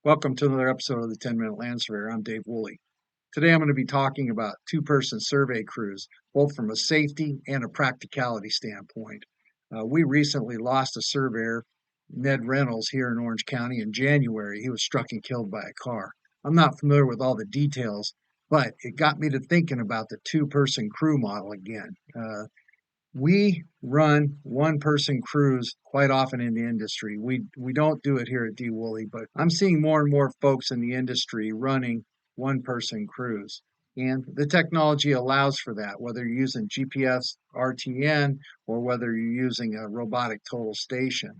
Welcome to another episode of the 10-Minute Land Surveyor. I'm Dave Woolley. Today I'm going to be talking about two-person survey crews, both from a safety and a practicality standpoint. We recently lost a surveyor, Ned Reynolds, here in Orange County in January. He was struck and killed by a car. I'm not familiar with all the details, but it got me to thinking about the two-person crew model again. We run one-person crews quite often in the industry. We don't do it here at D. Woolley, but I'm seeing more and more folks in the industry running one-person crews. And the technology allows for that, whether you're using GPS RTN or whether you're using a robotic total station.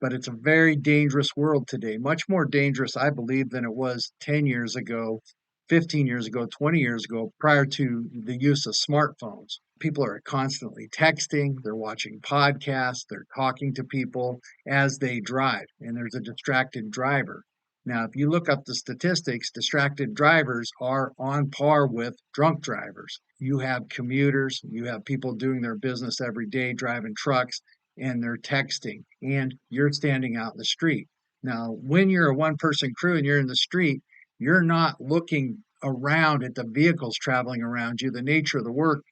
But it's a very dangerous world today, much more dangerous, I believe, than it was 10 years ago, 15 years ago, 20 years ago, prior to the use of smartphones. People are constantly texting, they're watching podcasts, they're talking to people as they drive, and there's a distracted driver. Now, if you look up the statistics, distracted drivers are on par with drunk drivers. You have commuters, you have people doing their business every day, driving trucks, and they're texting, and you're standing out in the street. Now, when you're a one person crew and you're in the street, you're not looking around at the vehicles traveling around you. The nature of the work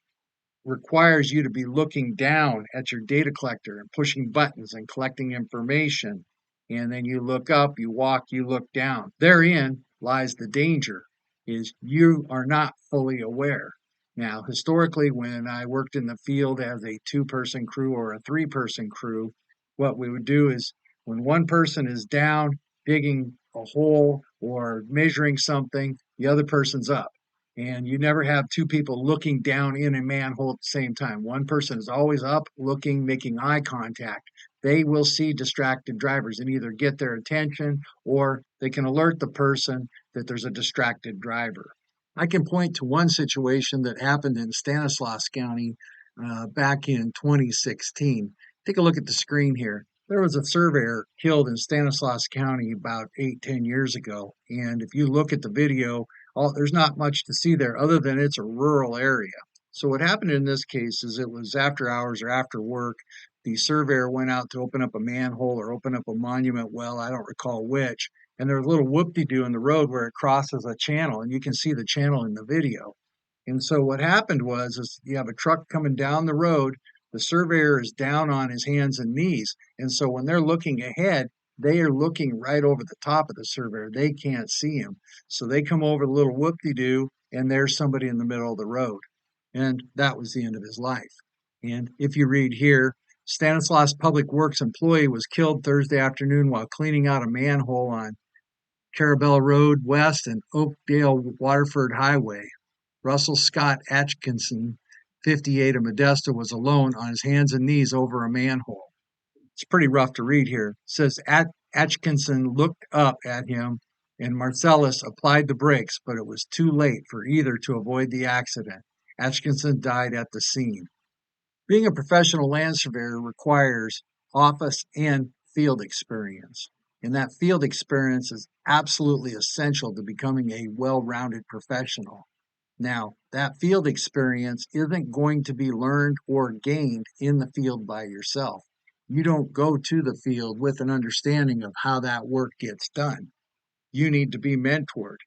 requires you to be looking down at your data collector and pushing buttons and collecting information. And then you look up, you walk, you look down. Therein lies the danger, is you are not fully aware. Now, historically, when I worked in the field as a two-person crew or a three-person crew, what we would do is when one person is down digging a hole or measuring something, the other person's up. And you never have two people looking down in a manhole at the same time. One person is always up, looking, making eye contact. They will see distracted drivers and either get their attention or they can alert the person that there's a distracted driver. I can point to one situation that happened in Stanislaus County back in 2016. Take a look at the screen here. There was a surveyor killed in Stanislaus County about 8-10 years ago. And if you look at the video, there's not much to see there other than it's a rural area. So what happened in this case is it was after hours or after work. The surveyor went out to open up a manhole or open up a monument well, I don't recall which, and there's a little whoop-de-doo in the road where it crosses a channel, and you can see the channel in the video. And so what happened is you have a truck coming down the road, the surveyor is down on his hands and knees, and so when they're looking ahead, they are looking right over the top of the surveyor. They can't see him. So they come over the little whoop-de-doo, and there's somebody in the middle of the road. And that was the end of his life. And if you read here, Stanislaus Public Works employee was killed Thursday afternoon while cleaning out a manhole on Carabella Road West and Oakdale Waterford Highway. Russell Scott Atkinson, 58 of Modesto, was alone on his hands and knees over a manhole. It's pretty rough to read here. It says Atkinson looked up at him and Marcellus applied the brakes, but it was too late for either to avoid the accident. Atkinson died at the scene. Being a professional land surveyor requires office and field experience. And that field experience is absolutely essential to becoming a well-rounded professional. Now, that field experience isn't going to be learned or gained in the field by yourself. You don't go to the field with an understanding of how that work gets done. You need to be mentored.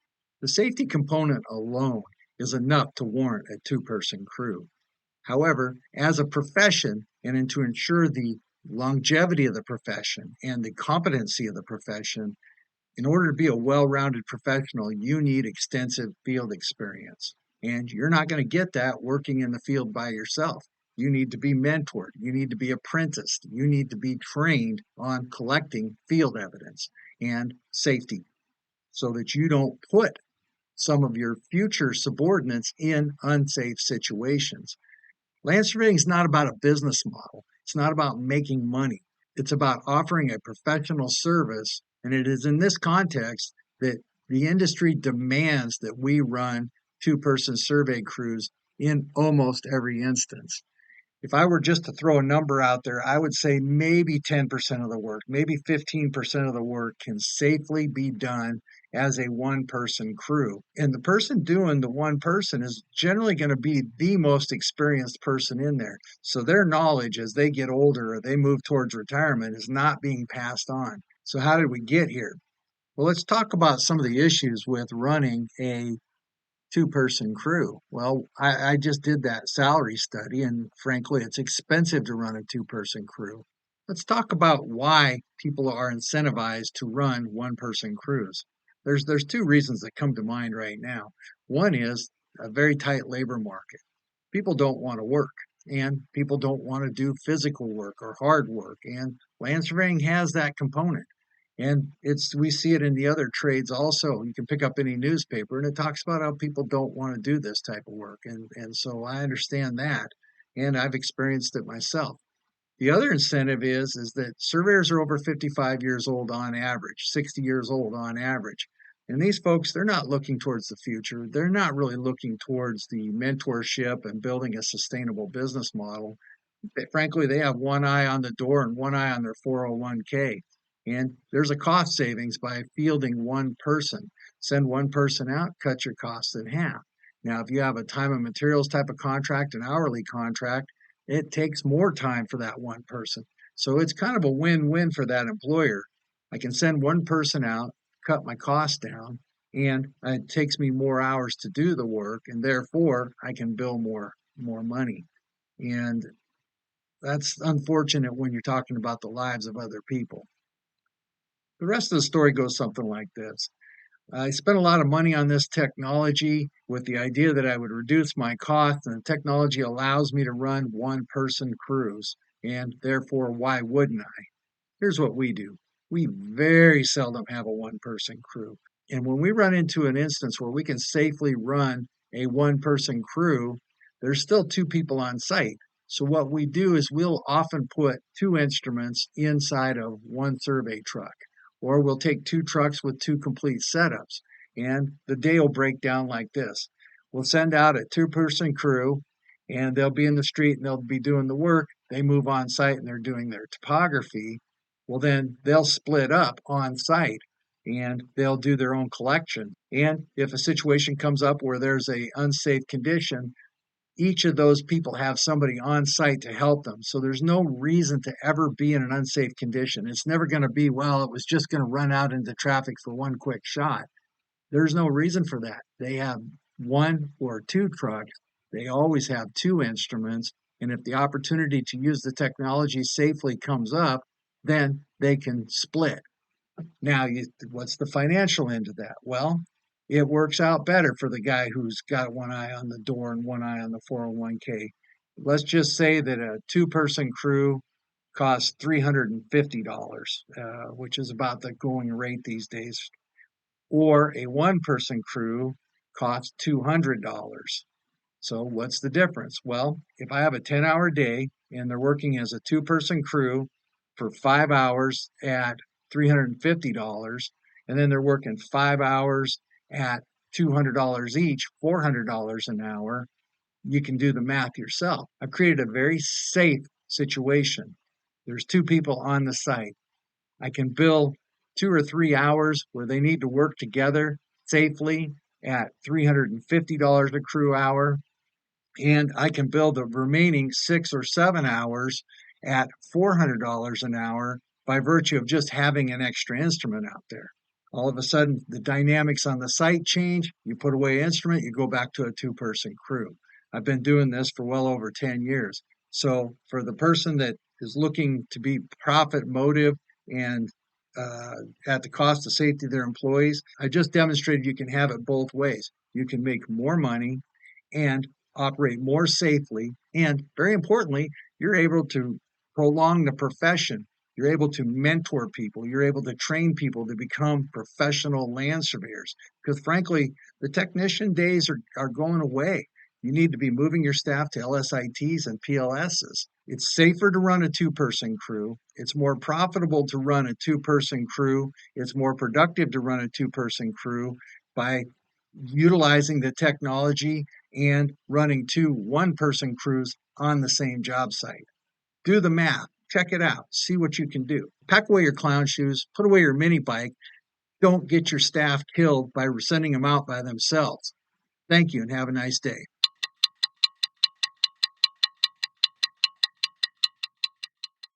The safety component alone is enough to warrant a two-person crew. However, as a profession, and to ensure the longevity of the profession and the competency of the profession, in order to be a well-rounded professional, you need extensive field experience. And you're not going to get that working in the field by yourself. You need to be mentored. You need to be apprenticed. You need to be trained on collecting field evidence and safety so that you don't put some of your future subordinates in unsafe situations. Land surveying is not about a business model. It's not about making money. It's about offering a professional service. And it is in this context that the industry demands that we run two-person survey crews in almost every instance. If I were just to throw a number out there, I would say maybe 10% of the work, maybe 15% of the work can safely be done as a one-person crew. And the person doing the one person is generally going to be the most experienced person in there. So their knowledge as they get older or they move towards retirement is not being passed on. So how did we get here? Well, let's talk about some of the issues with running a two-person crew. Well, I just did that salary study, and frankly, it's expensive to run a two-person crew. Let's talk about why people are incentivized to run one-person crews. There's two reasons that come to mind right now. One is a very tight labor market. People don't want to work, and people don't want to do physical work or hard work, and land surveying has that component. And we see it in the other trades also. You can pick up any newspaper and it talks about how people don't want to do this type of work. And so I understand that. And I've experienced it myself. The other incentive is that surveyors are over 55 years old on average, 60 years old on average. And these folks, they're not looking towards the future. They're not really looking towards the mentorship and building a sustainable business model. Frankly, they have one eye on the door and one eye on their 401k. And there's a cost savings by fielding one person. Send one person out, cut your costs in half. Now, if you have a time and materials type of contract, an hourly contract, it takes more time for that one person. So it's kind of a win-win for that employer. I can send one person out, cut my costs down, and it takes me more hours to do the work, and therefore I can bill more money. And that's unfortunate when you're talking about the lives of other people. The rest of the story goes something like this. I spent a lot of money on this technology with the idea that I would reduce my costs, and the technology allows me to run one person crews. And therefore, why wouldn't I? Here's what we do. We very seldom have a one person crew. And when we run into an instance where we can safely run a one person crew, there's still two people on site. So what we do is we'll often put two instruments inside of one survey truck, or we'll take two trucks with two complete setups. And the day will break down like this. We'll send out a two-person crew, and they'll be in the street and they'll be doing the work. They move on site and they're doing their topography. Well, then they'll split up on site and they'll do their own collection. And if a situation comes up where there's a unsafe condition, each of those people have somebody on site to help them. So there's no reason to ever be in an unsafe condition. It's never going to be, well, it was just going to run out into traffic for one quick shot. There's no reason for that. They have one or two trucks. They always have two instruments. And if the opportunity to use the technology safely comes up, then they can split. Now, what's the financial end of that? Well, it works out better for the guy who's got one eye on the door and one eye on the 401k. Let's just say that a two-person crew costs $350, which is about the going rate these days, or a one-person crew costs $200. So what's the difference? Well, if I have a 10-hour day and they're working as a two-person crew for 5 hours at $350, and then they're working 5 hours at $200 each, $400 an hour, you can do the math yourself. I've created a very safe situation. There's two people on the site. I can bill 2 or 3 hours where they need to work together safely at $350 a crew hour, and I can bill the remaining 6 or 7 hours at $400 an hour by virtue of just having an extra instrument out there. All of a sudden, the dynamics on the site change. You put away an instrument, you go back to a two-person crew. I've been doing this for well over 10 years. So for the person that is looking to be profit motive and at the cost of safety of their employees, I just demonstrated you can have it both ways. You can make more money and operate more safely. And very importantly, you're able to prolong the profession. You're able to mentor people. You're able to train people to become professional land surveyors. Because frankly, the technician days are going away. You need to be moving your staff to LSITs and PLSs. It's safer to run a two-person crew. It's more profitable to run a two-person crew. It's more productive to run a two-person crew by utilizing the technology and running two one-person crews on the same job site. Do the math. Check it out. See what you can do. Pack away your clown shoes. Put away your mini bike. Don't get your staff killed by sending them out by themselves. Thank you and have a nice day.